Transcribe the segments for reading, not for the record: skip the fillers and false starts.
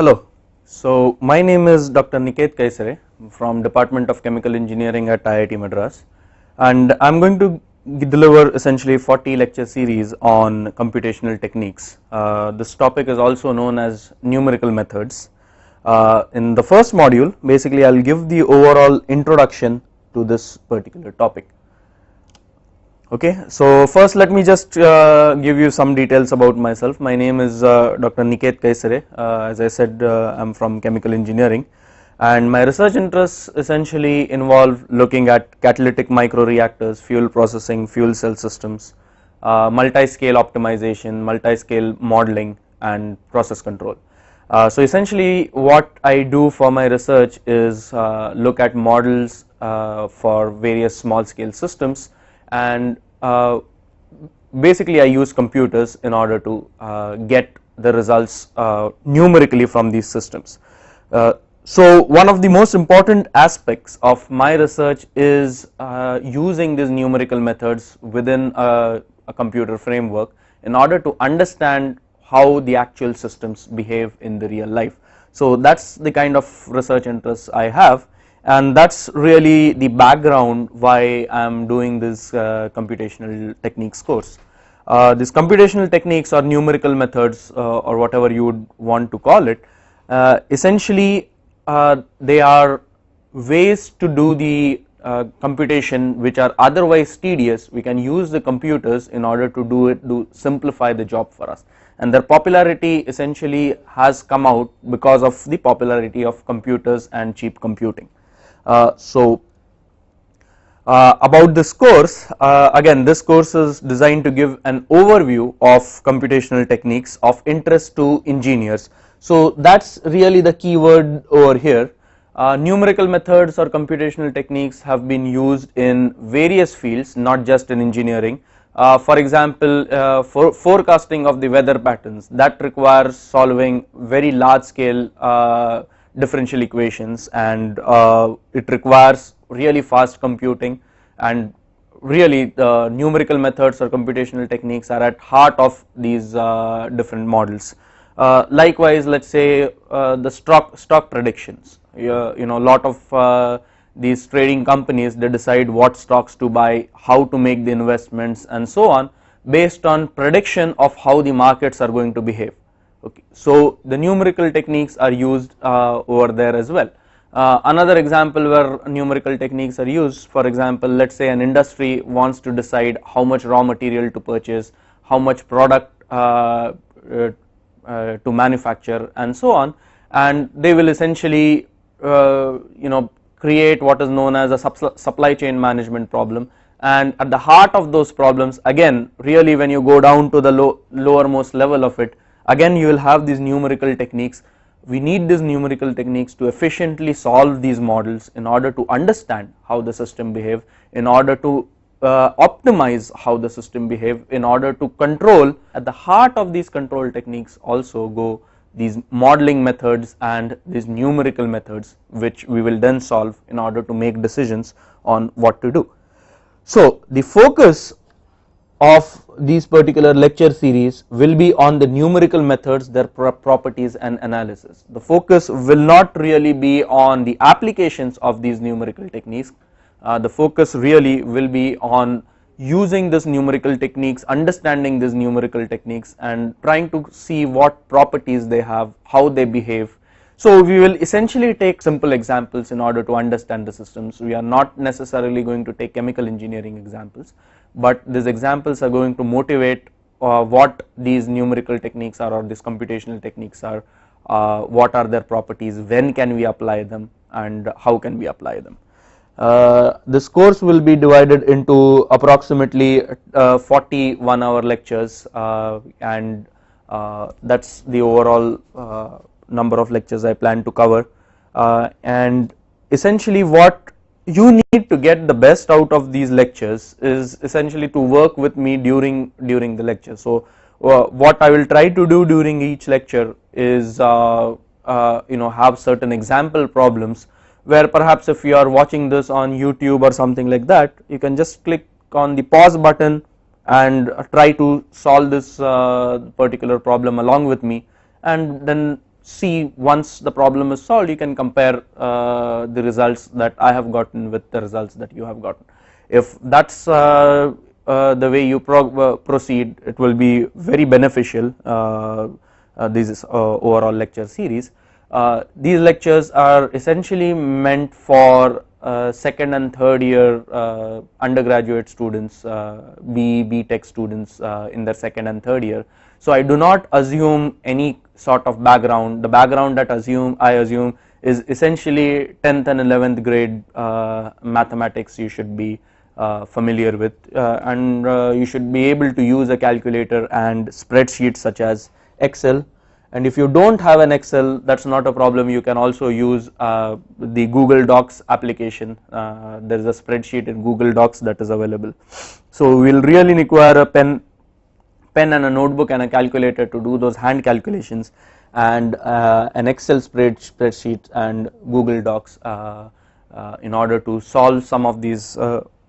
Hello. So my name is Dr. Niket Kaisare from Department of Chemical Engineering at IIT Madras, and I am going to deliver essentially 40 lecture series on computational techniques. This topic is also known as numerical methods. In the first module, basically I will give the overall introduction to this particular topic. Okay, so first let me just give you some details about myself. My name is Dr. Niket Kaisare. As I said, I am from chemical engineering, and my research interests essentially involve looking at catalytic microreactors, fuel processing, fuel cell systems, multi-scale optimization, multi-scale modeling, and process control. So essentially what I do for my research is look at models for various small scale systems, and basically I use computers in order to get the results numerically from these systems. So one of the most important aspects of my research is using these numerical methods within a computer framework in order to understand how the actual systems behave in the real life. So that's the kind of research interests I have, and that's really the background why I am doing this computational techniques course. These computational techniques or numerical methods or whatever you would want to call it, essentially they are ways to do the computation which are otherwise tedious. We can use the computers in order to simplify the job for us, and their popularity essentially has come out because of the popularity of computers and cheap computing. About this course, again this course is designed to give an overview of computational techniques of interest to engineers. So that's really the key word over here. Numerical methods or computational techniques have been used in various fields, not just in engineering. For example, for forecasting of the weather patterns, that requires solving very large scale differential equations, and it requires really fast computing, and really the numerical methods or computational techniques are at heart of these different models. Likewise, let's say the stock predictions, you know, a lot of these trading companies, they decide what stocks to buy, how to make the investments and so on based on prediction of how the markets are going to behave. Okay, so the numerical techniques are used over there as well. Another example where numerical techniques are used, for example, let's say an industry wants to decide how much raw material to purchase, how much product to manufacture and so on, and they will essentially you know, create what is known as a supply chain management problem. And at the heart of those problems, again really when you go down to the lowermost level of it, again you will have these numerical techniques. We need these numerical techniques to efficiently solve these models in order to understand how the system behave, in order to optimize how the system behave, in order to control. At the heart of these control techniques also go these modeling methods and these numerical methods, which we will then solve in order to make decisions on what to do. So the focus of these particular lecture series will be on the numerical methods, their properties and analysis. The focus will not really be on the applications of these numerical techniques. The focus really will be on using this numerical techniques, understanding these numerical techniques and trying to see what properties they have, how they behave. So we will essentially take simple examples in order to understand the systems. We are not necessarily going to take chemical engineering examples, but these examples are going to motivate what these numerical techniques are or these computational techniques are, what are their properties, when can we apply them and how can we apply them. This course will be divided into approximately 40 1-hour lectures, and that's the overall number of lectures I plan to cover, and essentially what you need to get the best out of these lectures is essentially to work with me during the lecture. So what I will try to do during each lecture is you know, have certain example problems where perhaps if you are watching this on YouTube or something like that, you can just click on the pause button and try to solve this particular problem along with me, and then see once the problem is solved, you can compare the results that I have gotten with the results that you have gotten. If that's the way you proceed, it will be very beneficial. This overall lecture series. These lectures are essentially meant for second and third year undergraduate students, B Tech students in their second and third year. So I do not assume any sort of background. The background that I assume is essentially 10th and 11th grade mathematics you should be familiar with, and you should be able to use a calculator and spreadsheets such as Excel. And if you don't have an Excel, that's not a problem. You can also use the Google Docs application. There is a spreadsheet in Google Docs that is available. So we'll really require a pen and a notebook and a calculator to do those hand calculations, and an Excel spreadsheet and Google Docs in order to solve some of these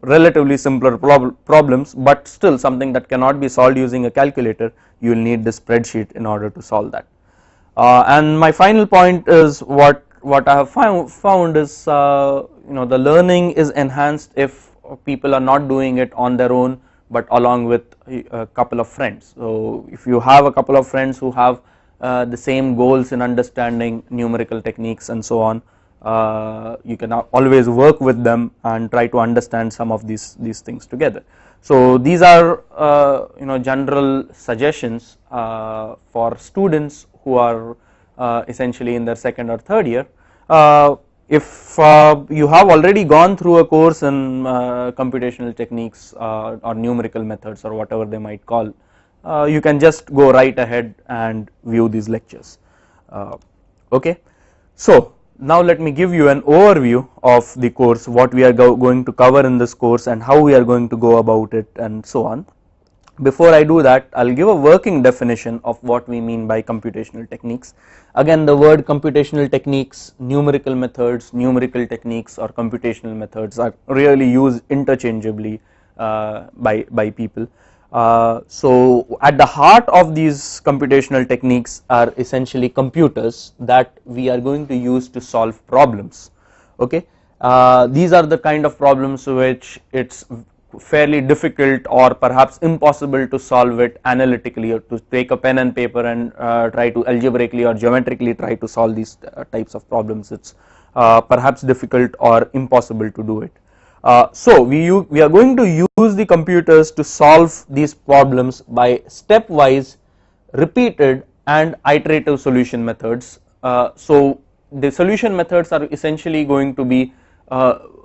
relatively simpler problems, but still something that cannot be solved using a calculator. You will need the spreadsheet in order to solve that. And my final point is what I have found is the learning is enhanced if people are not doing it on their own, but along with a couple of friends. So if you have a couple of friends who have the same goals in understanding numerical techniques and so on, you can always work with them and try to understand some of these things together. So these are general suggestions for students who are essentially in their second or third year. If you have already gone through a course in computational techniques or numerical methods or whatever they might call, you can just go right ahead and view these lectures. Okay, so now let me give you an overview of the course, what we are going to cover in this course and how we are going to go about it and so on. Before I do that, I will give a working definition of what we mean by computational techniques. Again, the word computational techniques, numerical methods, numerical techniques or computational methods are really used interchangeably by people. So at the heart of these computational techniques are essentially computers that we are going to use to solve problems. Okay, these are the kind of problems which it's fairly difficult or perhaps impossible to solve it analytically, or to take a pen and paper and try to algebraically or geometrically try to solve these types of problems. It's perhaps difficult or impossible to do it. So we are going to use the computers to solve these problems by stepwise, repeated and iterative solution methods. So the solution methods are essentially going to be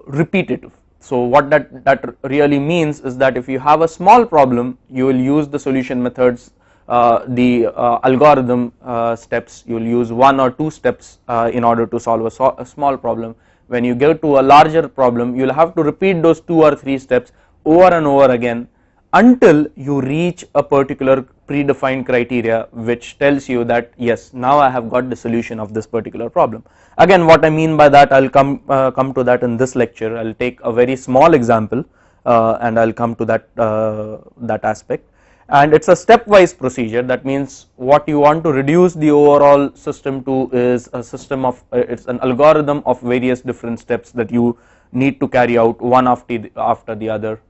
repetitive. So what that really means is that if you have a small problem, you will use the solution methods, the algorithm steps. You will use 1 or 2 steps in order to solve a small problem. When you get to a larger problem, you will have to repeat those 2 or 3 steps over and over again until you reach a particular predefined criteria which tells you that yes, now I have got the solution of this particular problem. Again, what I mean by that, I will come to that in this lecture. I will take a very small example and I will come to that aspect. And it's a stepwise procedure. That means what you want to reduce the overall system to is a system of it's an algorithm of various different steps that you need to carry out one after the other,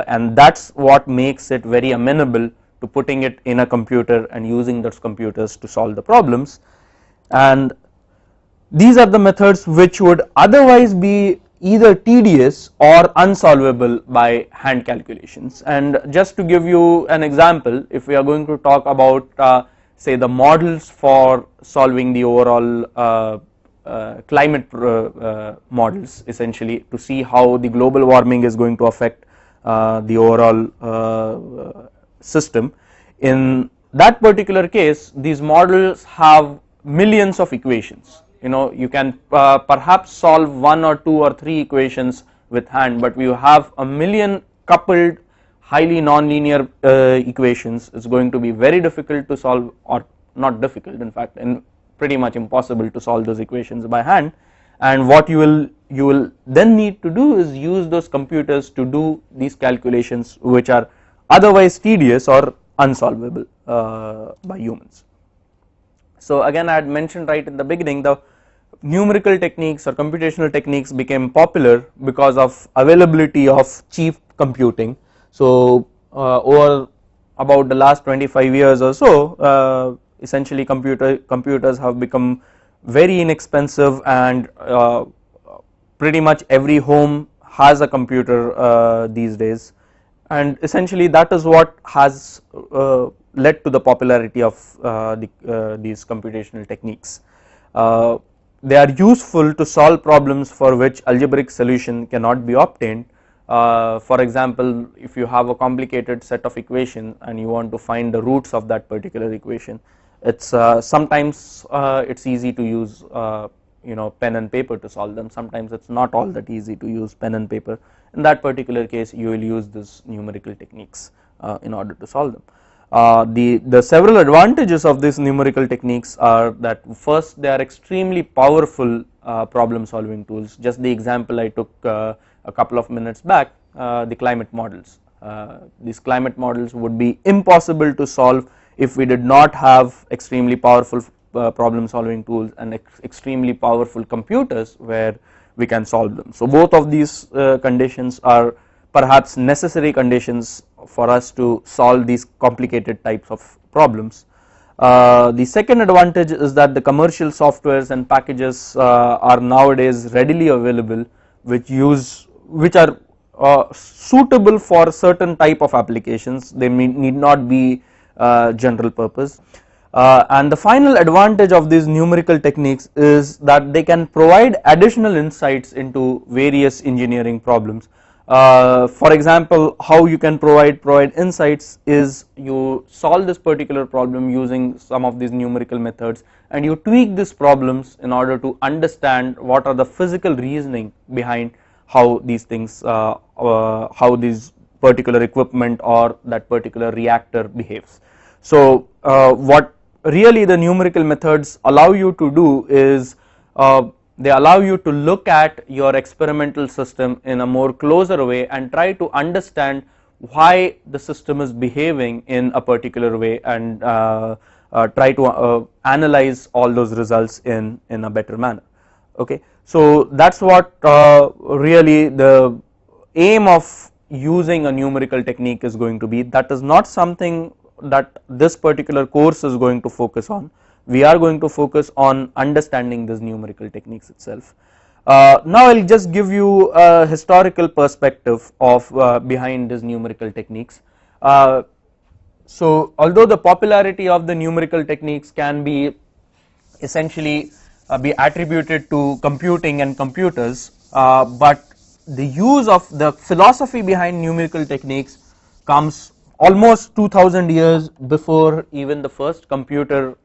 and that's what makes it very amenable to putting it in a computer and using those computers to solve the problems. And these are the methods which would otherwise be either tedious or unsolvable by hand calculations. And just to give you an example, if we are going to talk about say the models for solving the overall climate models, essentially to see how the global warming is going to affect the overall system, in that particular case these models have millions of equations. You can perhaps solve 1 or 2 or 3 equations with hand, but we have a million coupled highly nonlinear equations. It's going to be very difficult to solve, or not difficult, in fact, and pretty much impossible to solve those equations by hand. And what you will then need to do is use those computers to do these calculations which are otherwise tedious or unsolvable by humans. So again, I had mentioned right in the beginning, the numerical techniques or computational techniques became popular because of availability of cheap computing. So over about the last 25 years or so, essentially computers have become very inexpensive, and pretty much every home has a computer these days, and essentially that is what has led to the popularity of these computational techniques. Uh, they are useful to solve problems for which algebraic solution cannot be obtained. For example, if you have a complicated set of equation and you want to find the roots of that particular equation, it's sometimes it's easy to use pen and paper to solve them. Sometimes it's not all that easy to use pen and paper. In that particular case, you will use this numerical techniques in order to solve them. The several advantages of these numerical techniques are that first, they are extremely powerful problem solving tools. Just the example I took a couple of minutes back, the climate models. These climate models would be impossible to solve if we did not have extremely powerful problem solving tools and extremely powerful computers where we can solve them. So both of these conditions are perhaps necessary conditions for us to solve these complicated types of problems. The second advantage is that the commercial softwares and packages are nowadays readily available, which are suitable for certain type of applications. They need not be general purpose. And the final advantage of these numerical techniques is that they can provide additional insights into various engineering problems. For example, how you can provide insights is you solve this particular problem using some of these numerical methods, and you tweak these problems in order to understand what are the physical reasoning behind how these things, how this particular equipment or that particular reactor behaves. So what really the numerical methods allow you to do is they allow you to look at your experimental system in a more closer way and try to understand why the system is behaving in a particular way, and try to analyze all those results in a better manner. Okay, so that's what really the aim of using a numerical technique is going to be. That is not something that this particular course is going to focus on. We are going to focus on understanding these numerical techniques itself. Now I will just give you a historical perspective of behind these numerical techniques. So although the popularity of the numerical techniques can be essentially be attributed to computing and computers, but the use of the philosophy behind numerical techniques comes almost 2000 years before even the first computer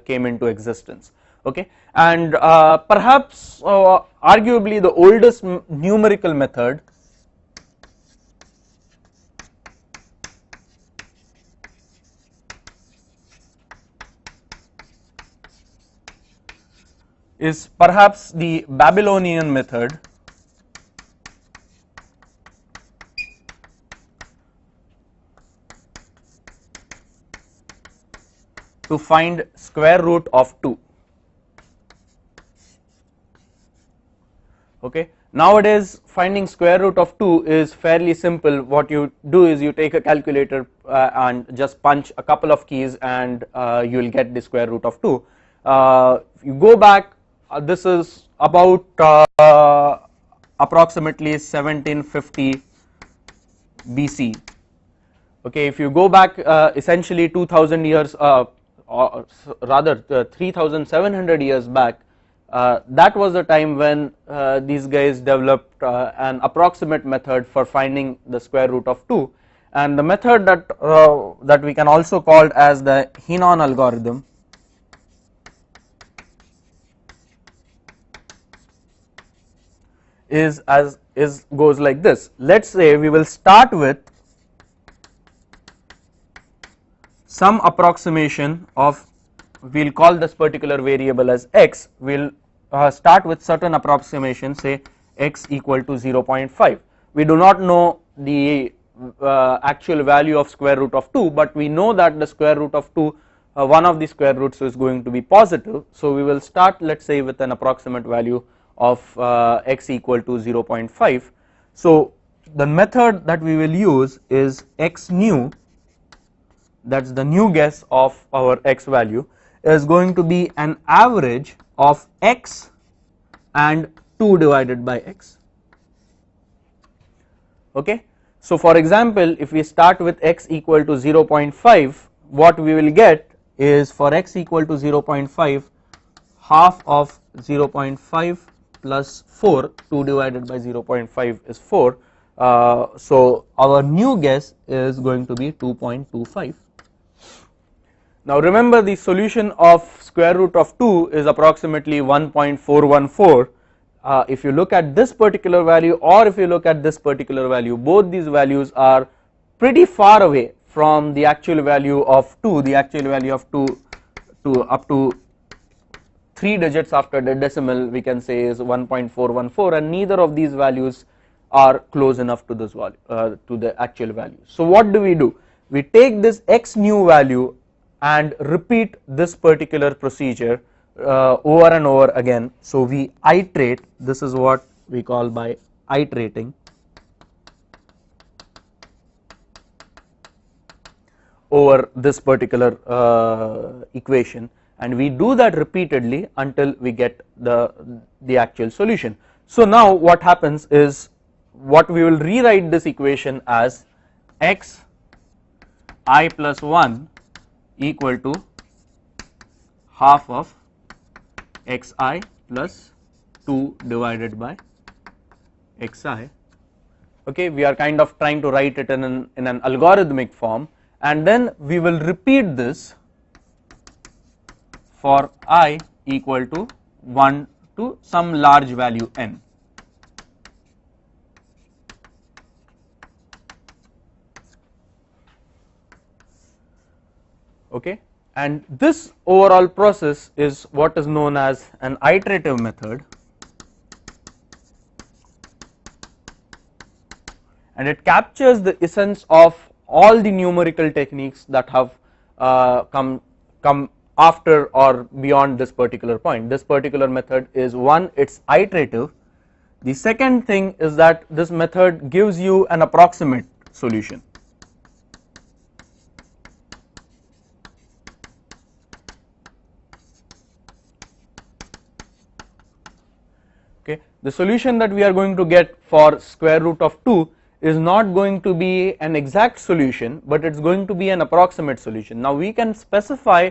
came into existence. Okay, and perhaps arguably the oldest numerical method is perhaps the Babylonian method, to find square root of 2. Okay, nowadays finding square root of 2 is fairly simple. What you do is you take a calculator and just punch a couple of keys, and you will get the square root of 2. If you go back, this is about approximately 1750 BC. Okay, if you go back essentially 2000 years, or rather 3700 years back, that was the time when these guys developed an approximate method for finding the square root of 2, and the method that we can also call as the Henon algorithm goes like this. Let's say we will start with some approximation of, we'll call this particular variable as x. We'll start with certain approximation, say x equal to 0.5. We do not know the actual value of square root of 2, but we know that the square root of 2 one of the square roots is going to be positive. So we will start, let's say, with an approximate value of x equal to 0.5. So the method that we will use is x new, that's the new guess of our x value, is going to be an average of x and 2 divided by x. Okay. So for example, if we start with x equal to 0.5, what we will get is, for x equal to 0.5, half of 0.5 plus 4, 2 divided by 0.5 is 4. So our new guess is going to be 2.25. Now remember, the solution of square root of 2 is approximately 1.414. If you look at this particular value, or if you look at this particular value, both these values are pretty far away from the actual value of 2. The actual value of 2 to up to 3 digits after the decimal, we can say, is 1.414, and neither of these values are close enough to this value, to the actual value. So what do? We take this x new value and repeat this particular procedure over and over again. So we iterate, this is what we call by iterating over this particular equation, and we do that repeatedly until we get the actual solution. So now what happens is, what we will rewrite this equation as x I plus 1 equal to half of xi plus 2 divided by xi. Okay, we are kind of trying to write it in an algorithmic form, and then we will repeat this for I equal to 1 to some large value n. Okay, and this overall process is what is known as an iterative method, and it captures the essence of all the numerical techniques that have come after or beyond this particular point. This particular method is, one, it's iterative. The second thing is that this method gives you an approximate solution. Okay, the solution that we are going to get for square root of 2 is not going to be an exact solution, but it's going to be an approximate solution. Now we can specify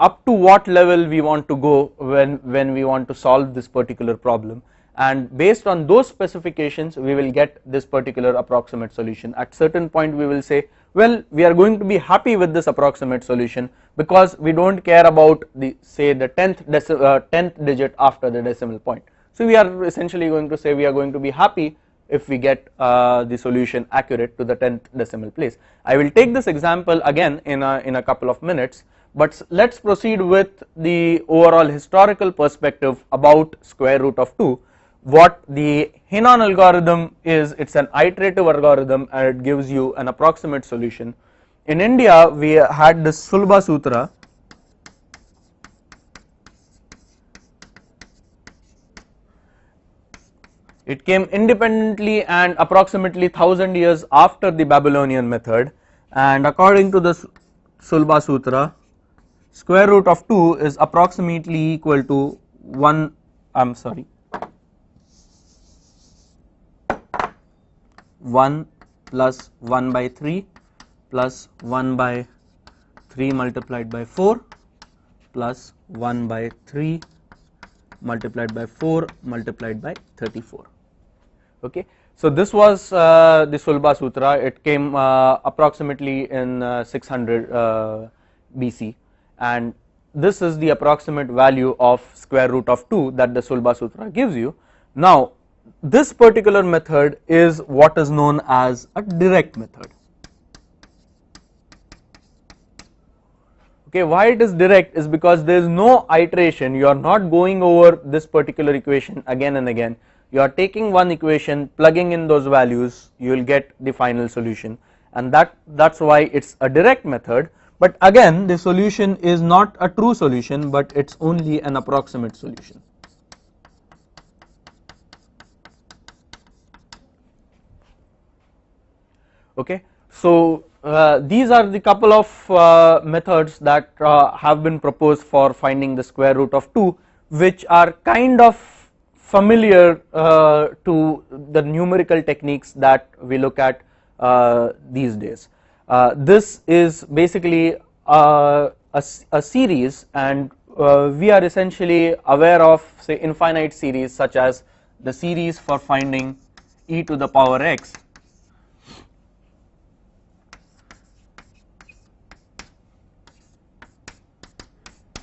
up to what level we want to go when we want to solve this particular problem, and based on those specifications we will get this particular approximate solution. At certain point we will say, well, we are going to be happy with this approximate solution because we don't care about the, say, the 10th digit after the decimal point. So we are essentially going to say we are going to be happy if we get the solution accurate to the 10th decimal place. I will take this example again in a couple of minutes, but let's proceed with the overall historical perspective about square root of 2. What the Henon algorithm is, it's an iterative algorithm and it gives you an approximate solution. In India we had this Sulba Sutra. It came independently and approximately 1000 years after the Babylonian method, and according to the Sulba Sutra, square root of 2 is approximately equal to 1 plus 1 by 3 plus 1 by 3 multiplied by 4 plus 1 by 3 multiplied by 4 multiplied by 34. Okay, so this was the Sulba Sutra. It came approximately in 600 BC, and this is the approximate value of square root of 2 that the Sulba Sutra gives you. Now this particular method is what is known as a direct method. Okay, why it is direct is because there is no iteration. You are not going over this particular equation again and again. You are taking one equation, plugging in those values, you will get the final solution, and that's why it's a direct method. but again the solution is not a true solution, but it's only an approximate solution. Okay, so these are the couple of methods that have been proposed for finding the square root of 2, which are kind of familiar to the numerical techniques that we look at these days. This is basically a series, and we are essentially aware of, say, infinite series such as the series for finding e to the power x,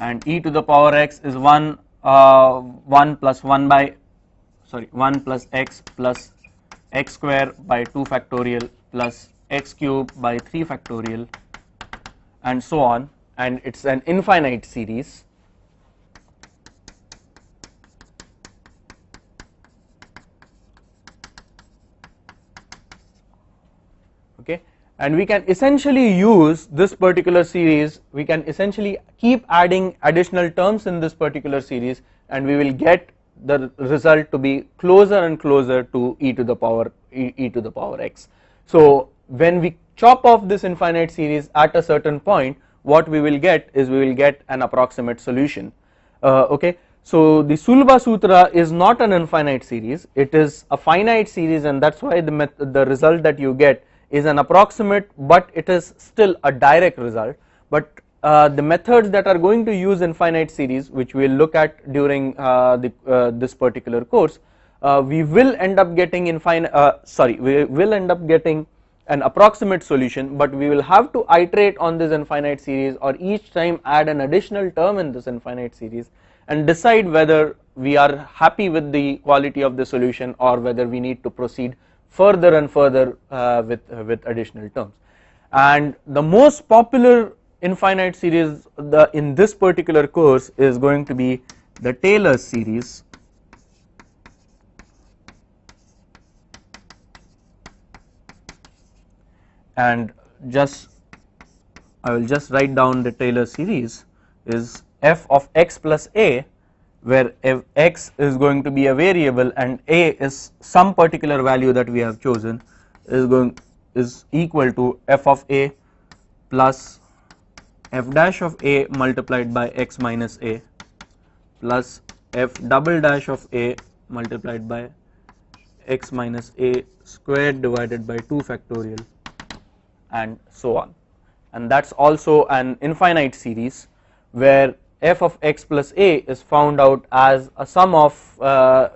and e to the power x is 1 plus 1 by 1 plus x plus x square by 2 factorial plus x cube by 3 factorial and so on, and it's an infinite series. Okay, and we can essentially use this particular series, we can essentially keep adding additional terms in this particular series, and we will get the result to be closer and closer to e to the power x. So when we chop off this infinite series at a certain point, what we will get is we will get an approximate solution. Okay, so the Sulba Sutra is not an infinite series, it is a finite series, and that's why the result that you get is an approximate, but it is still a direct result. But the methods that are going to use infinite series, which we will look at during this particular course, we will end up getting we will end up getting an approximate solution, but we will have to iterate on this infinite series, or each time add an additional term in this infinite series and decide whether we are happy with the quality of the solution or whether we need to proceed further and further with additional terms. And the most popular infinite series in this particular course is going to be the Taylor series, and I will just write down the Taylor series is f of x plus a, where if x is going to be a variable and a is some particular value that we have chosen, is equal to f of a plus f dash of a multiplied by x minus a plus f double dash of a multiplied by x minus a squared divided by 2 factorial and so on. And that's also an infinite series where f of x plus a is found out as a sum of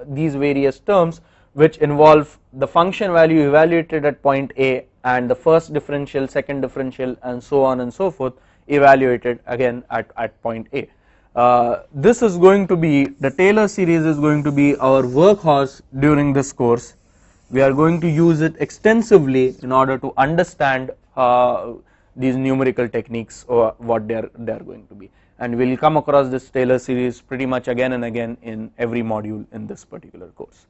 these various terms which involve the function value evaluated at point A and the first differential, second differential, and so on and so forth evaluated again at point A. This is going to be, the Taylor series is going to be our workhorse during this course. We are going to use it extensively in order to understand these numerical techniques or what they are going to be, and we will come across this Taylor series pretty much again and again in every module in this particular course.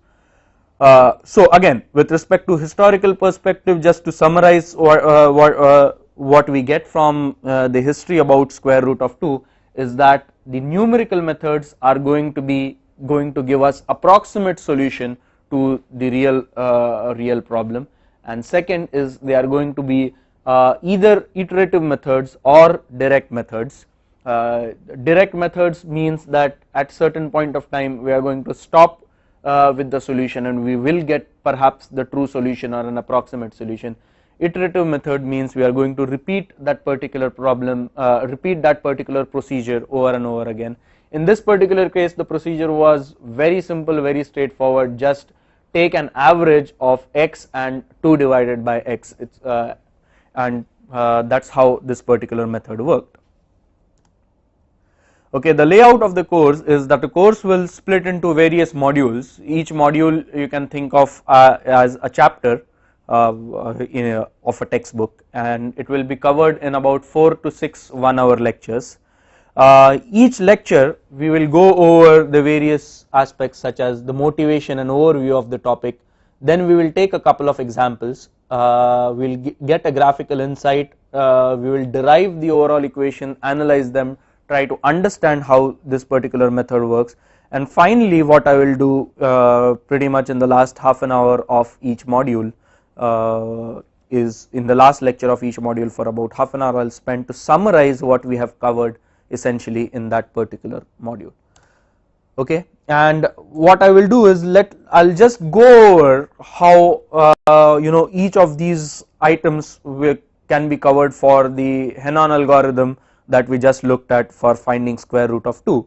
So again, with respect to historical perspective, just to summarize what we get from the history about square root of 2 is that the numerical methods are going to give us approximate solution to the real problem, and second is they are going to be either iterative methods or direct methods. Direct methods means that at certain point of time we are going to stop with the solution and we will get perhaps the true solution or an approximate solution. Iterative method means we are going to repeat that particular problem, repeat that particular procedure over and over again. In this particular case, the procedure was very simple, very straightforward. Just take an average of x and 2 divided by x, and that's how this particular method worked. Okay, the layout of the course is that the course will split into various modules. Each module you can think of as a chapter of a textbook, and it will be covered in about 4 to 6 1-hour lectures. Each lecture we will go over the various aspects such as the motivation and overview of the topic, Then we will take a couple of examples, we will get a graphical insight, we will derive the overall equation, analyze them, try to understand how this particular method works, and finally what I will do pretty much in the last half an hour of each module is in the last lecture of each module for about half an hour I will spend to summarize what we have covered essentially in that particular module. Okay, and what I will do is I'll just go over how each of these items can be covered for the Henon algorithm that we just looked at for finding square root of 2.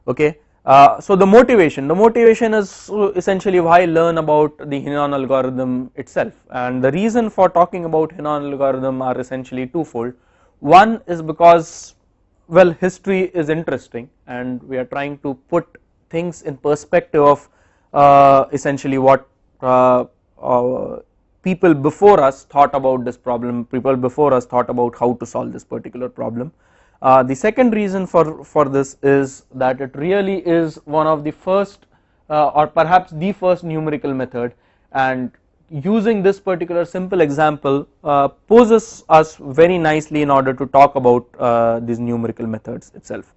Okay, so the motivation is essentially why learn about the Henon algorithm itself, and the reason for talking about Henon algorithm are essentially twofold. One is because, well, history is interesting and we are trying to put things in perspective of essentially what people before us thought about this problem, people before us thought about how to solve this particular problem. The second reason for this is that it really is one of the first or perhaps the first numerical method, and using this particular simple example poses us very nicely in order to talk about these numerical methods itself.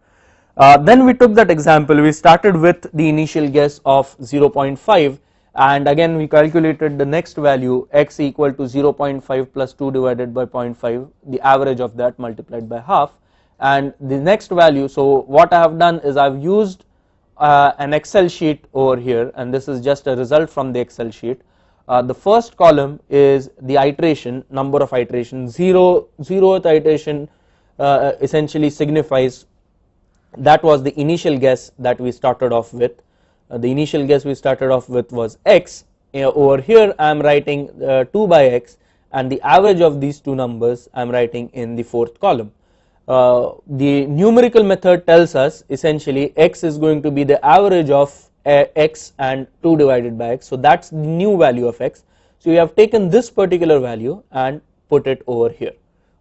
Then we took that example, we started with the initial guess of 0.5, and again we calculated the next value x equal to 0.5 plus 2 divided by 0.5, the average of that multiplied by half, and the next value. So what I have done is I have used an Excel sheet over here, and this is just a result from the Excel sheet. The first column is the iteration, number of iterations. Zeroth iteration essentially signifies that was the initial guess that we started off with. The initial guess we started off with was x. Over here I am writing 2 by x, and the average of these two numbers I am writing in the fourth column. The numerical method tells us essentially x is going to be the average of x and 2 divided by x, so that is the new value of x. So we have taken this particular value and put it over here.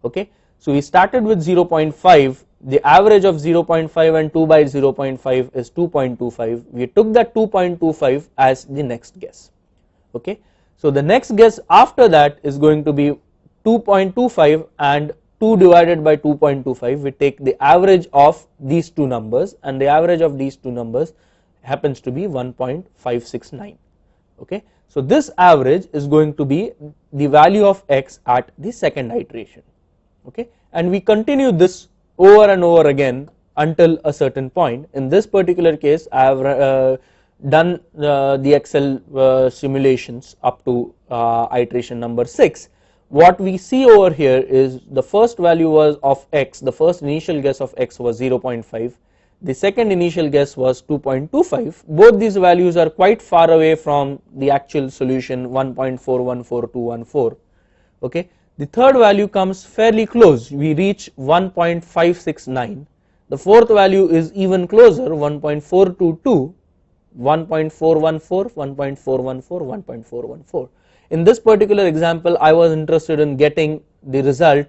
Okay, so we started with 0.5, the average of 0.5 and 2 by 0.5 is 2.25, we took that 2.25 as the next guess. Okay, so the next guess after that is going to be 2.25 and 2 divided by 2.25, we take the average of these two numbers, and the average of these two numbers happens to be 1.569. Okay, so this average is going to be the value of x at the second iteration. Okay, and we continue this over and over again until a certain point. In this particular case I have done the Excel simulations up to iteration number 6. What we see over here is the first value was of x, the first initial guess of x was 0.5, the second initial guess was 2.25. both these values are quite far away from the actual solution 1.414214. Okay, the third value comes fairly close, we reach 1.569, the fourth value is even closer 1.422, 1.414, 1.414, 1.414. In this particular example I was interested in getting the result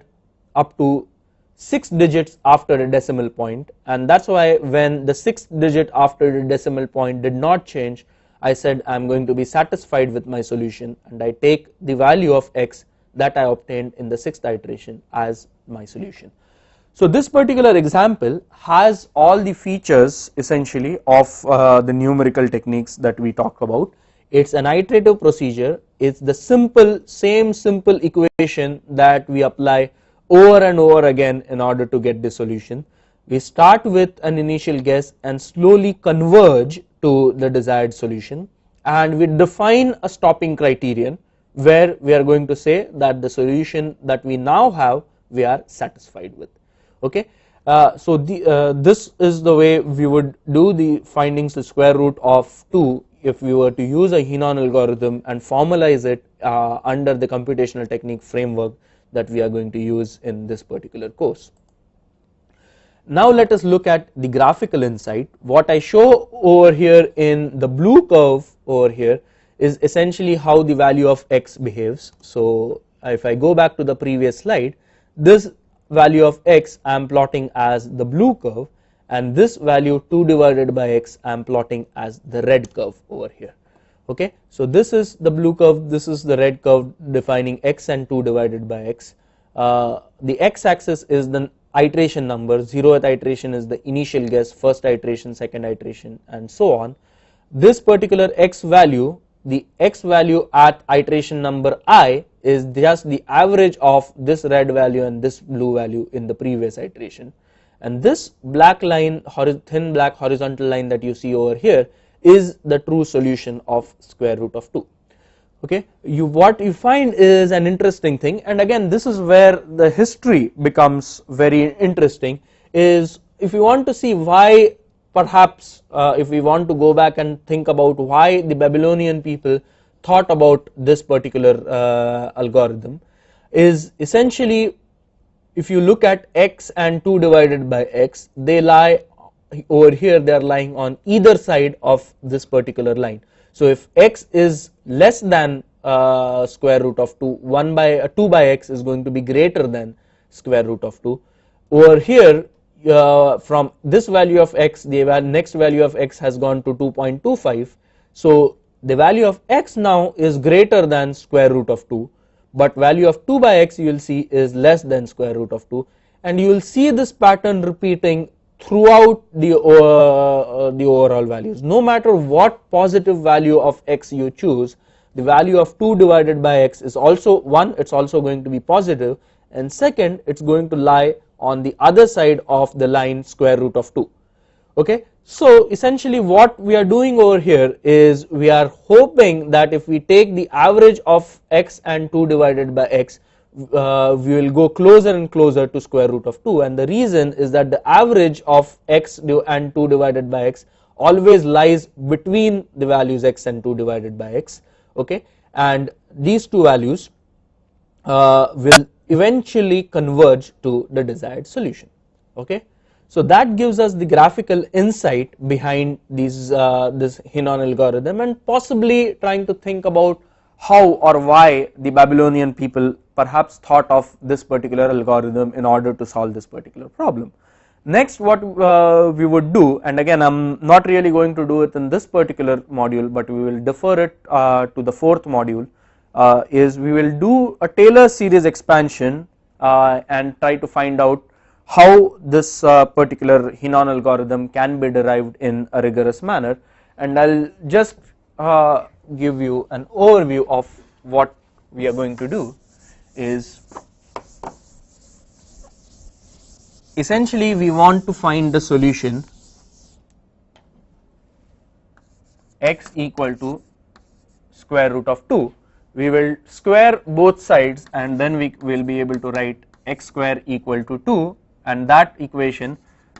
up to 6 digits after a decimal point, and that is why when the 6th digit after the decimal point did not change, I said I am going to be satisfied with my solution, and I take the value of x that I obtained in the 6th iteration as my solution. So this particular example has all the features essentially of the numerical techniques that we talk about. It's an iterative procedure, it's the same simple equation that we apply over and over again in order to get the solution. We start with an initial guess and slowly converge to the desired solution, and we define a stopping criterion where we are going to say that the solution that we now have we are satisfied with. Okay, so this is the way we would do the findings the square root of 2 if we were to use a Henon algorithm and formalize it under the computational technique framework that we are going to use in this particular course. Now let us look at the graphical insight. What I show over here in the blue curve over here is essentially how the value of x behaves. So if I go back to the previous slide, this value of x I am plotting as the blue curve, and this value 2 divided by x I am plotting as the red curve over here. Okay, so this is the blue curve, this is the red curve defining x and 2 divided by x. The x axis is the iteration number, 0th iteration is the initial guess, first iteration, second iteration, and so on. This particular x value, the x value at iteration number I is just the average of this red value and this blue value in the previous iteration, and this black line, thin black horizontal line that you see over here is the true solution of square root of 2. Okay, what you find is an interesting thing, and again this is where the history becomes very interesting, is if you want to see why, perhaps if we want to go back and think about why the Babylonian people thought about this particular algorithm, is essentially if you look at x and 2 divided by x, they lie over here, they are lying on either side of this particular line. So if x is less than square root of 2, 2 by x is going to be greater than square root of 2. Over here from this value of x, the next value of x has gone to 2.25, so the value of x now is greater than square root of 2, but value of 2 by x you will see is less than square root of 2, and you will see this pattern repeating throughout the overall values. No matter what positive value of x you choose, the value of 2 divided by x is also, one, it's also going to be positive, and second, it's going to lie on the other side of the line square root of 2. Okay, so essentially what we are doing over here is we are hoping that if we take the average of x and 2 divided by x, we will go closer and closer to square root of 2, and the reason is that the average of x and 2 divided by x always lies between the values x and 2 divided by x. Okay, and these two values will eventually converge to the desired solution. Okay, so that gives us the graphical insight behind these this Henon algorithm, and possibly trying to think about how or why the Babylonian people perhaps thought of this particular algorithm in order to solve this particular problem. Next, what we would do, and again I am not really going to do it in this particular module, but we will defer it to the fourth module, is we will do a Taylor series expansion and try to find out how this particular Henon algorithm can be derived in a rigorous manner, and I will just give you an overview of what we are going to do. Is essentially we want to find the solution x equal to square root of 2. We will square both sides, and then we will be able to write x square equal to 2, and that equation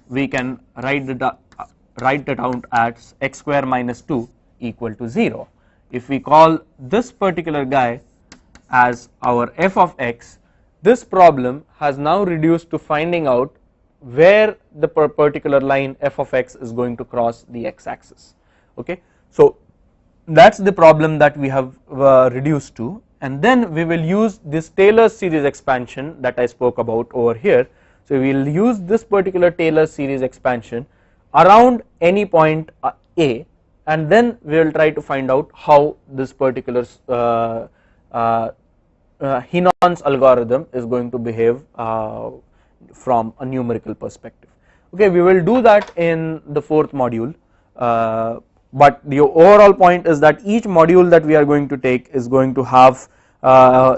we can write it out as x square minus 2 equal to 0. If we call this particular guy as our f of x, this problem has now reduced to finding out where the particular line f of x is going to cross the x axis. Okay, so that's the problem that we have reduced to, and then we will use this Taylor series expansion that I spoke about over here. So we will use this particular Taylor series expansion around any point a, and then we will try to find out how this particular Henon's algorithm is going to behave from a numerical perspective. Okay, we will do that in the fourth module, but the overall point is that each module that we are going to take is going to have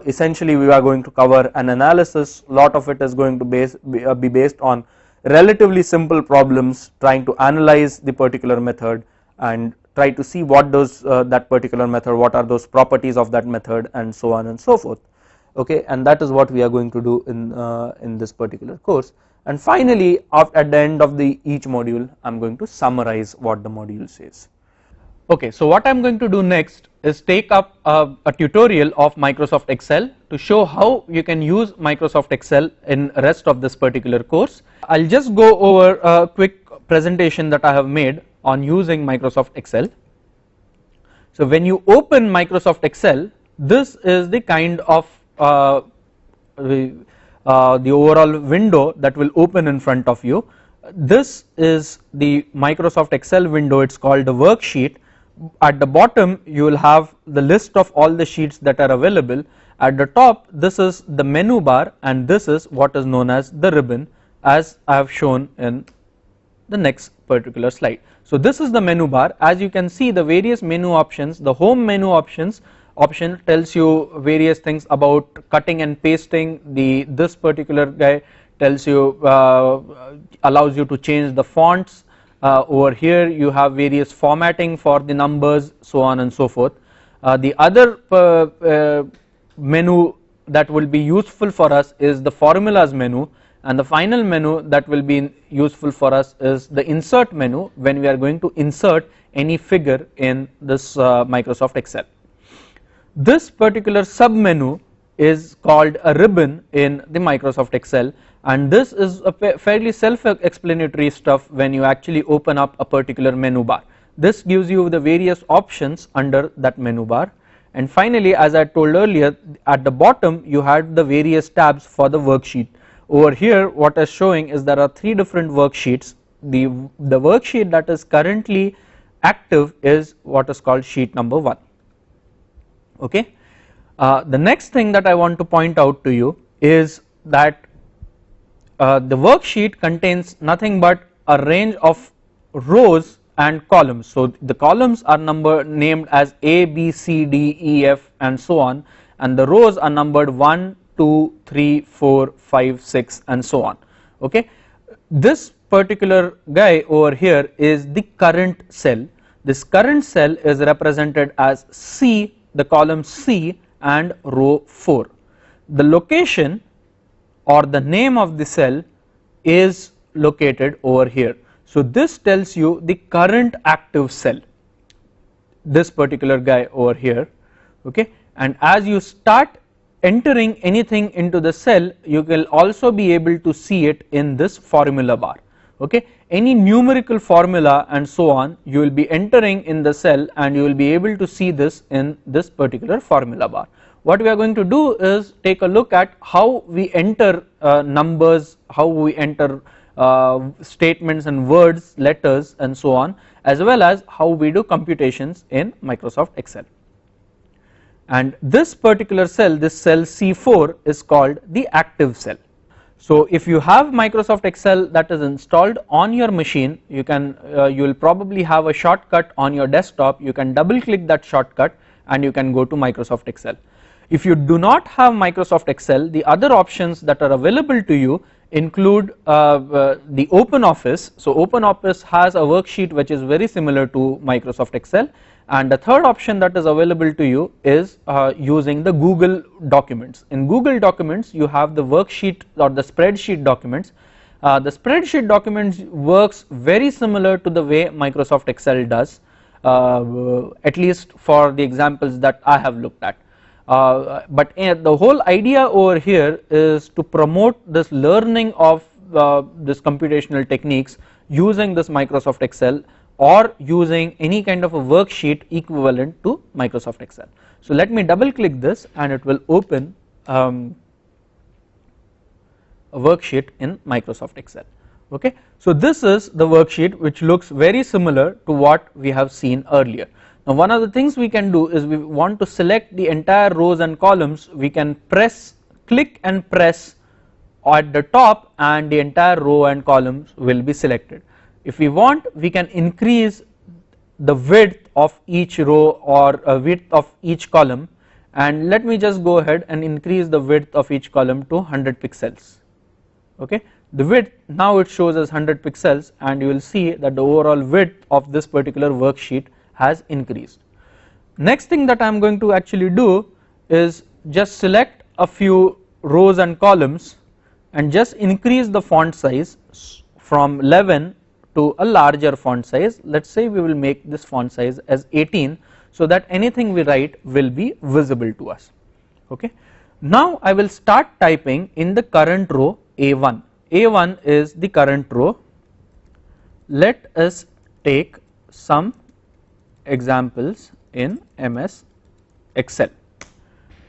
essentially we are going to cover an analysis. Lot of it is going to be based on relatively simple problems, trying to analyze the particular method and try to see what does that particular method, what are those properties of that method, and so on and so forth. Okay, and that is what we are going to do in this particular course. And finally, at the end of each module, I am going to summarize what the module says. Okay, so what I am going to do next is take up a tutorial of Microsoft Excel to show how you can use Microsoft Excel in rest of this particular course. I will just go over a quick presentation that I have made on using Microsoft Excel. So when you open Microsoft Excel, this is the kind of the overall window that will open in front of you. This is the Microsoft Excel window, it is called the worksheet, At the bottom you will have the list of all the sheets that are available. At the top this is the menu bar, and this is what is known as the ribbon, as I have shown in the next particular slide. So this is the menu bar. As you can see, the various menu options, the home menu option tells you various things about cutting and pasting. This particular guy tells you allows you to change the fonts. Over here you have various formatting for the numbers, so on and so forth. The other menu that will be useful for us is the formulas menu, and the final menu that will be useful for us is the insert menu, when we are going to insert any figure in this Microsoft Excel. This particular sub menu is called a ribbon in the Microsoft Excel, and this is a fairly self-explanatory stuff when you actually open up a particular menu bar. This gives you the various options under that menu bar. And finally, as I told earlier, at the bottom you had the various tabs for the worksheet. Over here what is showing is there are 3 different worksheets. The worksheet that is currently active is what is called sheet number 1. Okay. The next thing that I want to point out to you is that the worksheet contains nothing but a range of rows and columns. So the columns are named as A, B, C, D, E, F and so on, and the rows are numbered 1, 2, 3, 4, 5, 6 and so on. Okay. This particular guy over here is the current cell. This current cell is represented as C, the column C, and row 4. The location or the name of the cell is located over here. So this tells you the current active cell, this particular guy over here. Okay. And as you start entering anything into the cell, you will also be able to see it in this formula bar. Okay. Any numerical formula and so on you will be entering in the cell, and you will be able to see this in this particular formula bar. What we are going to do is take a look at how we enter numbers, how we enter statements and words, letters and so on, as well as how we do computations in Microsoft Excel. And this particular cell, this cell C4, is called the active cell. So if you have Microsoft Excel that is installed on your machine, you will probably have a shortcut on your desktop. You can double click that shortcut and you can go to Microsoft Excel. If you do not have Microsoft Excel, the other options that are available to you include the OpenOffice. So OpenOffice has a worksheet which is very similar to Microsoft Excel, and the third option that is available to you is using the Google Documents. In Google Documents you have the worksheet or the spreadsheet documents. The spreadsheet documents works very similar to the way Microsoft Excel does, at least for the examples that I have looked at. But the whole idea over here is to promote this learning of this computational techniques using this Microsoft Excel, or using any kind of a worksheet equivalent to Microsoft Excel. So let me double click this and it will open a worksheet in Microsoft Excel. Okay. So this is the worksheet, which looks very similar to what we have seen earlier. Now one of the things we can do is, we want to select the entire rows and columns, we can click and press at the top and the entire row and columns will be selected. If we want, we can increase the width of each row or width of each column, and let me just go ahead and increase the width of each column to 100 pixels. Okay. The width now it shows as 100 pixels, and you will see that the overall width of this particular worksheet has increased. Next thing that I am going to actually do is just select a few rows and columns and just increase the font size from 11 to a larger font size. Let us say we will make this font size as 18, so that anything we write will be visible to us. Okay. Now I will start typing in the current row A1. A1 is the current row. Let us take some examples in MS Excel.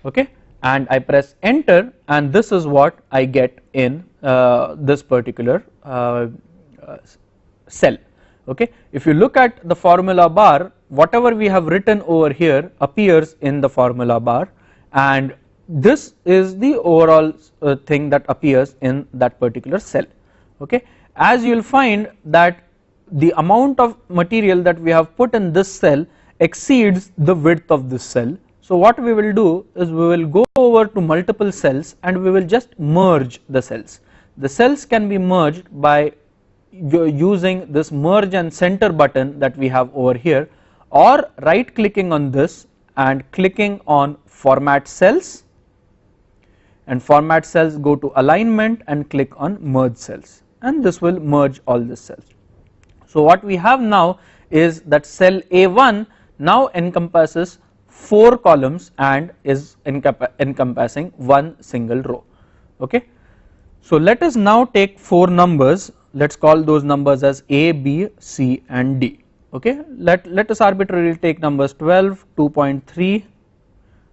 Okay. And I press enter, and this is what I get in this particular cell. Okay. If you look at the formula bar, whatever we have written over here appears in the formula bar, and this is the overall thing that appears in that particular cell. Okay, as you will find that the amount of material that we have put in this cell exceeds the width of this cell. So what we will do is we will go over to multiple cells and we will just merge the cells. The cells can be merged by using this merge and center button that we have over here, or right clicking on this and clicking on format cells, and format cells, go to alignment and click on merge cells, and this will merge all the cells. So what we have now is that cell A1 now encompasses 4 columns and is encompassing one single row. Okay, so let us now take 4 numbers, let us call those numbers as A, B, C and D. Okay, let us arbitrarily take numbers 12, 2.3,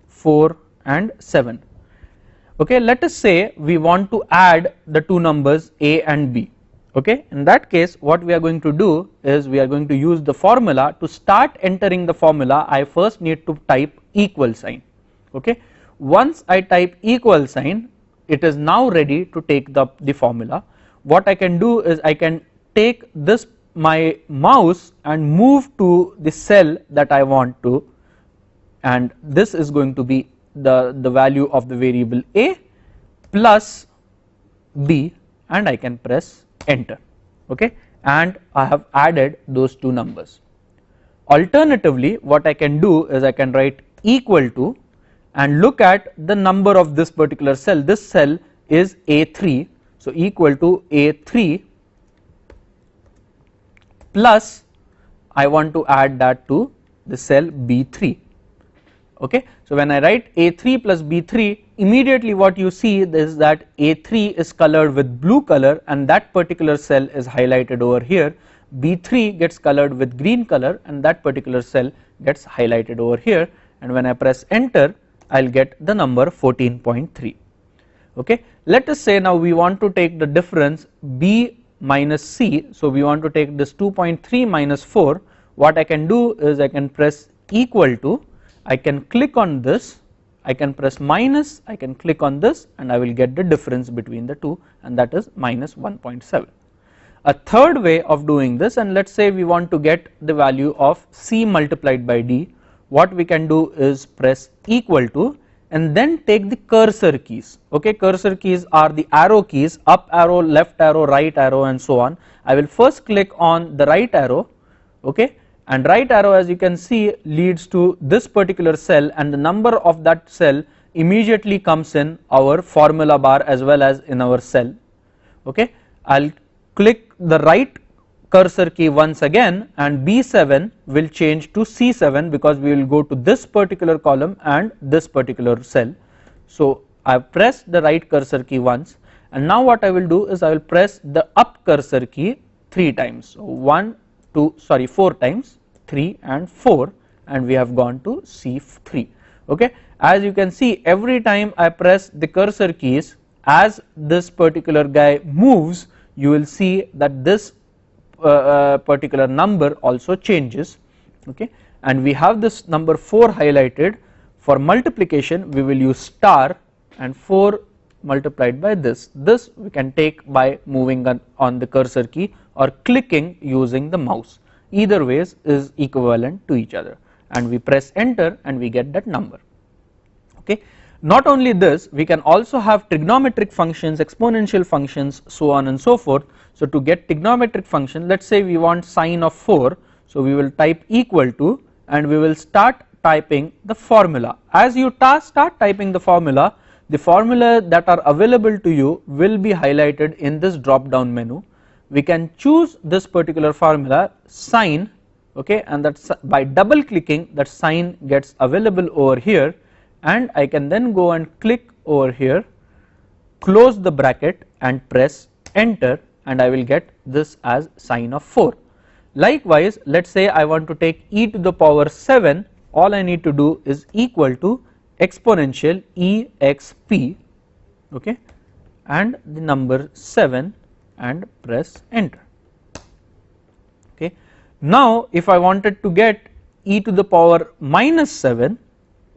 4 and 7. Okay, let us say we want to add the 2 numbers A and B. Okay, in that case what we are going to do is we are going to use the formula. To start entering the formula, I first need to type equal sign. Okay, once I type equal sign, it is now ready to take the formula. What I can do is I can take this my mouse and move to the cell that I want to, and this is going to be the value of the variable A plus B, and I can press enter. Okay, and I have added those 2 numbers. Alternatively, what I can do is I can write equal to and look at the number of this particular cell. This cell is A3, so equal to A3 plus I want to add that to the cell B3. Okay, so when I write A3 plus B3, immediately what you see is that A3 is colored with blue color and that particular cell is highlighted over here. B3 gets colored with green color and that particular cell gets highlighted over here, and when I press enter I will get the number 14.3. Okay, let us say now we want to take the difference B minus C, so we want to take this 2.3 minus 4. What I can do is I can press equal to, I can click on this, I can press minus, I can click on this, and I will get the difference between the two, and that is minus 1.7. A third way of doing this, and let us say we want to get the value of C multiplied by D, what we can do is press equal to and then take the cursor keys. Okay, cursor keys are the arrow keys, up arrow, left arrow, right arrow and so on. I will first click on the right arrow. Okay, and right arrow, as you can see, leads to this particular cell, and the number of that cell immediately comes in our formula bar as well as in our cell. Okay, I will click the right cursor key once again and B7 will change to C7 because we will go to this particular column and this particular cell. So I have pressed the right cursor key once, and now what I will do is I will press the up cursor key 3 times. So 4 times, 3 and 4, and we have gone to C3. Okay, as you can see, every time I press the cursor keys, as this particular guy moves, you will see that this particular number also changes. Okay, and we have this number 4 highlighted. For multiplication we will use star, and 4 multiplied by this we can take by moving on the cursor key or clicking using the mouse. Either ways is equivalent to each other, and we press enter and we get that number. Okay, not only this, we can also have trigonometric functions, exponential functions, so on and so forth. So to get trigonometric function, let us say we want sine of 4, so we will type equal to and we will start typing the formula. As you start typing the formula that are available to you will be highlighted in this drop down menu. We can choose this particular formula sine, okay, and that's by double clicking that sine gets available over here, and I can then go and click over here, close the bracket and press enter, and I will get this as sine of 4. Likewise, let us say I want to take e to the power 7, all I need to do is equal to exponential exp, okay, and the number 7 and press enter. Okay, now if I wanted to get e to the power minus 7,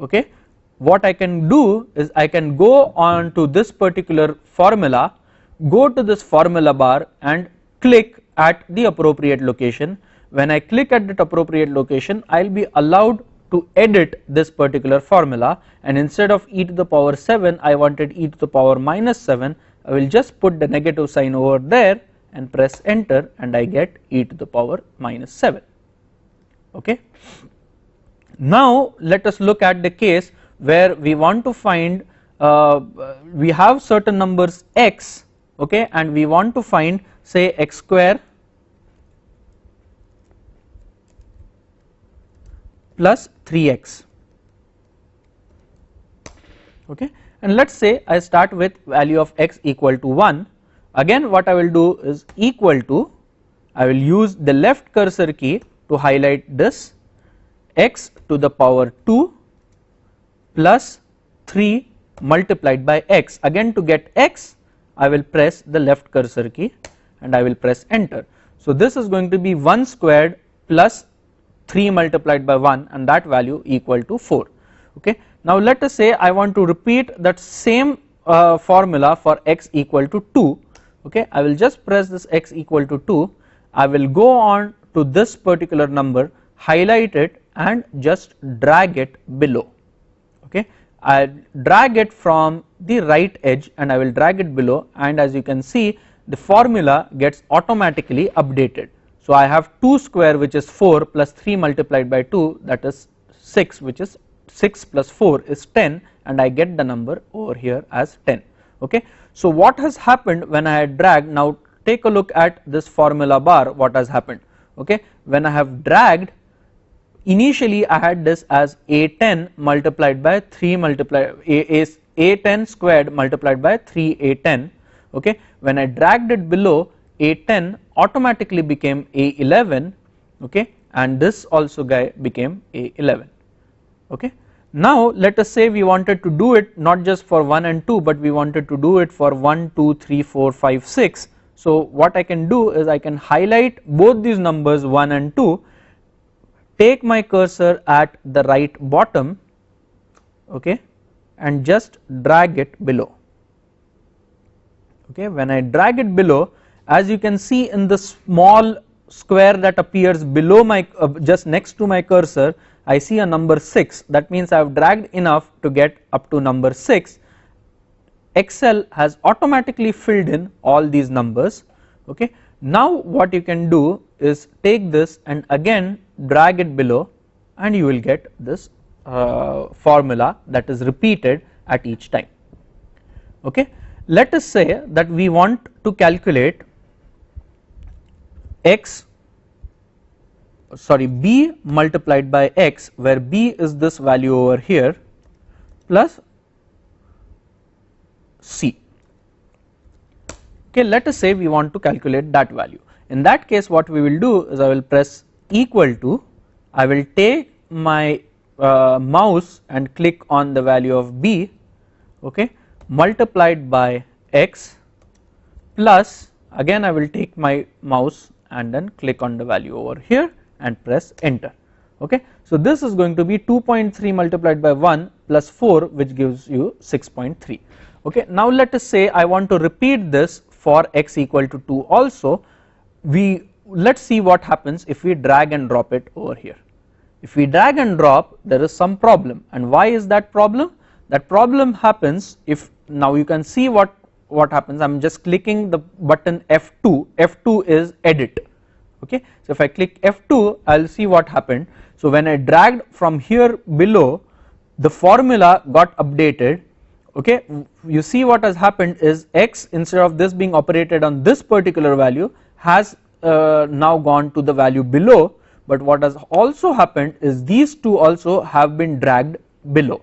okay, what I can do is I can go on to this particular formula, go to this formula bar and click at the appropriate location. When I click at that appropriate location, I will be allowed to edit this particular formula, and instead of e to the power 7 I wanted e to the power minus 7. I will just put the negative sign over there and press enter, and I get e to the power minus 7. Okay. Now let us look at the case where we want to find we have certain numbers x, okay, and we want to find say x square plus 3x, okay, and let us say I start with value of x equal to 1. Again what I will do is equal to, I will use the left cursor key to highlight this, x to the power 2 plus 3 multiplied by x. Again to get x I will press the left cursor key and I will press enter. So this is going to be 1 squared plus 3 multiplied by 1, and that value equal to 4. Okay. Now let us say I want to repeat that same formula for x equal to 2. Okay, I will just press this x equal to 2, I will go on to this particular number, highlight it and just drag it below. Okay, I drag it from the right edge and I will drag it below, and as you can see the formula gets automatically updated. So I have 2 square which is 4 plus 3 multiplied by 2, that is 6, which is 6 plus 4 is 10, and I get the number over here as 10. Okay. So what has happened when I had dragged, now take a look at this formula bar, what has happened. Okay, when I have dragged, initially I had this as a10 multiplied by 3 multiplied a10 squared multiplied by 3a10. Okay, when I dragged it below, a10 automatically became a11, okay, and this also guy became a11. Okay. Now let us say we wanted to do it not just for 1 and 2, but we wanted to do it for 1, 2, 3, 4, 5, 6. So what I can do is I can highlight both these numbers 1 and 2, take my cursor at the right bottom, okay, and just drag it below. Okay, when I drag it below, as you can see in the small square that appears below my just next to my cursor, I see a number 6. That means I have dragged enough to get up to number 6. Excel has automatically filled in all these numbers. Okay. Now what you can do is take this and again drag it below, and you will get this formula that is repeated at each time. Okay. Let us say that we want to calculate b multiplied by x, where b is this value over here, plus c. Okay, let us say we want to calculate that value. In that case what we will do is I will press equal to, I will take my mouse and click on the value of b, okay, multiplied by x, plus again I will take my mouse and then click on the value over here and press enter. Okay. So this is going to be 2.3 multiplied by 1 plus 4, which gives you 6.3. Okay. Now let us say I want to repeat this for x equal to 2 also. Let's see what happens if we drag and drop it over here. If we drag and drop, there is some problem, and why is that problem? That problem happens if, now you can see what happens. I am just clicking the button F2, F2 is edit. Okay. So if I click F2, I will see what happened. So when I dragged from here below, the formula got updated. Okay, you see what has happened is x, instead of this being operated on this particular value, has now gone to the value below, but what has also happened is these two also have been dragged below.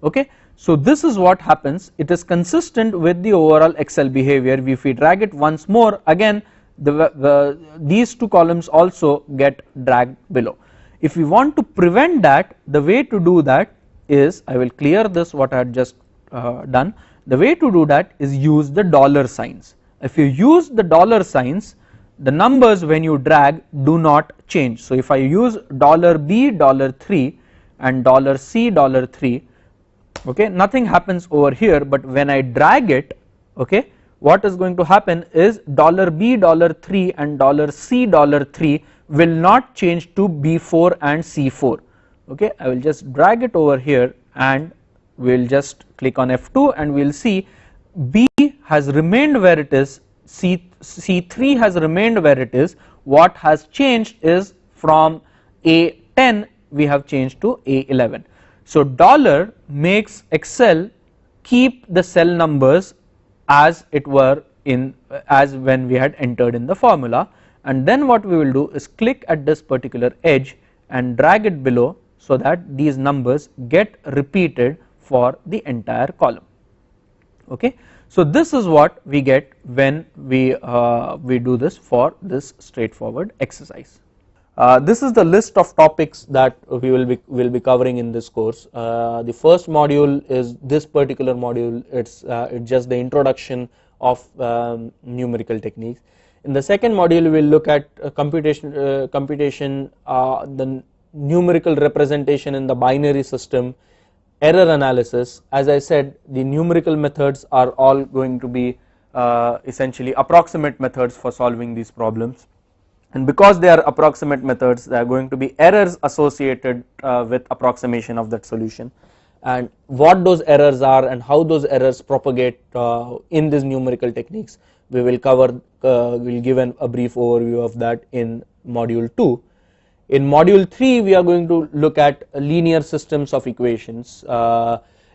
Okay. So this is what happens, it is consistent with the overall Excel behavior. If we drag it once more, again these two columns also get dragged below. If we want to prevent that, the way to do that is, I will clear this what I had just done. The way to do that is use the dollar signs. If you use the dollar signs, the numbers when you drag do not change. So if I use $B $3 and $C $3, okay, nothing happens over here, but when I drag it, okay, what is going to happen is $B $3 and $C $3 will not change to B4 and C4. Okay, I will just drag it over here and we will just click on F2 and we will see B has remained where it is, C3 has remained where it is. What has changed is from A10 we have changed to A11. So dollar makes Excel keep the cell numbers as it were in as when we had entered in the formula, and then what we will do is click at this particular edge and drag it below so that these numbers get repeated for the entire column. Okay, so this is what we get when we do this for this straightforward exercise. This is the list of topics that we will be covering in this course. The first module is this particular module. It's just the introduction of numerical techniques. In the second module we will look at computation, the numerical representation in the binary system, error analysis. As I said, the numerical methods are all going to be essentially approximate methods for solving these problems, and because they are approximate methods, there are going to be errors associated with approximation of that solution, and what those errors are and how those errors propagate in these numerical techniques we will cover. We will give a brief overview of that in module 2. In module 3 we are going to look at linear systems of equations.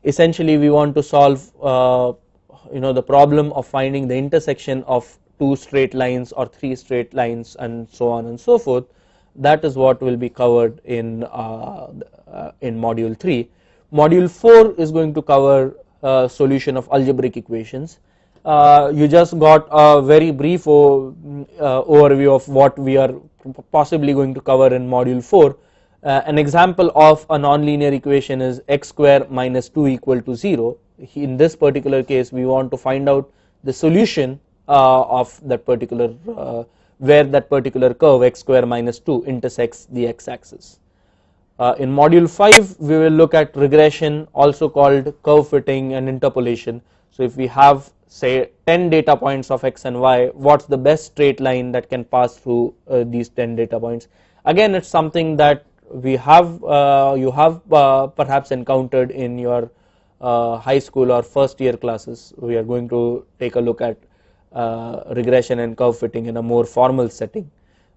Essentially we want to solve the problem of finding the intersection of 2 straight lines or 3 straight lines and so on and so forth. That is what will be covered in module 3. Module 4 is going to cover solution of algebraic equations. You just got a very brief overview of what we are possibly going to cover in module 4. An example of a nonlinear equation is x square minus 2 equal to 0. In this particular case we want to find out the solution of that particular where that particular curve x square minus 2 intersects the x axis. In module 5 we will look at regression, also called curve fitting and interpolation. So if we have say 10 data points of x and y, what's the best straight line that can pass through these 10 data points? Again, it's something that we have you have perhaps encountered in your high school or first year classes. We are going to take a look at regression and curve fitting in a more formal setting.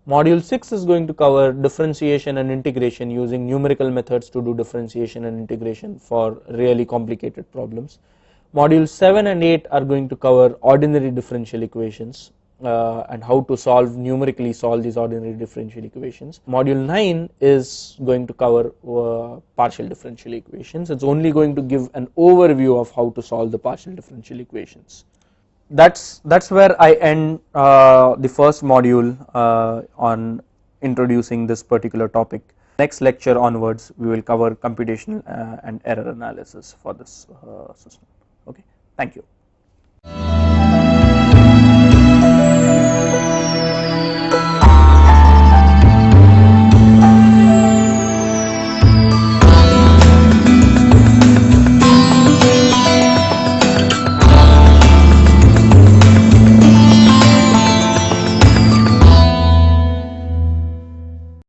Module 6 is going to cover differentiation and integration, using numerical methods to do differentiation and integration for really complicated problems. Module 7 and 8 are going to cover ordinary differential equations and how to numerically solve these ordinary differential equations. Module 9 is going to cover partial differential equations. It's only going to give an overview of how to solve the partial differential equations. That's where I end the first module on introducing this particular topic. Next lecture onwards we will cover computational and error analysis for this system. Okay, thank you.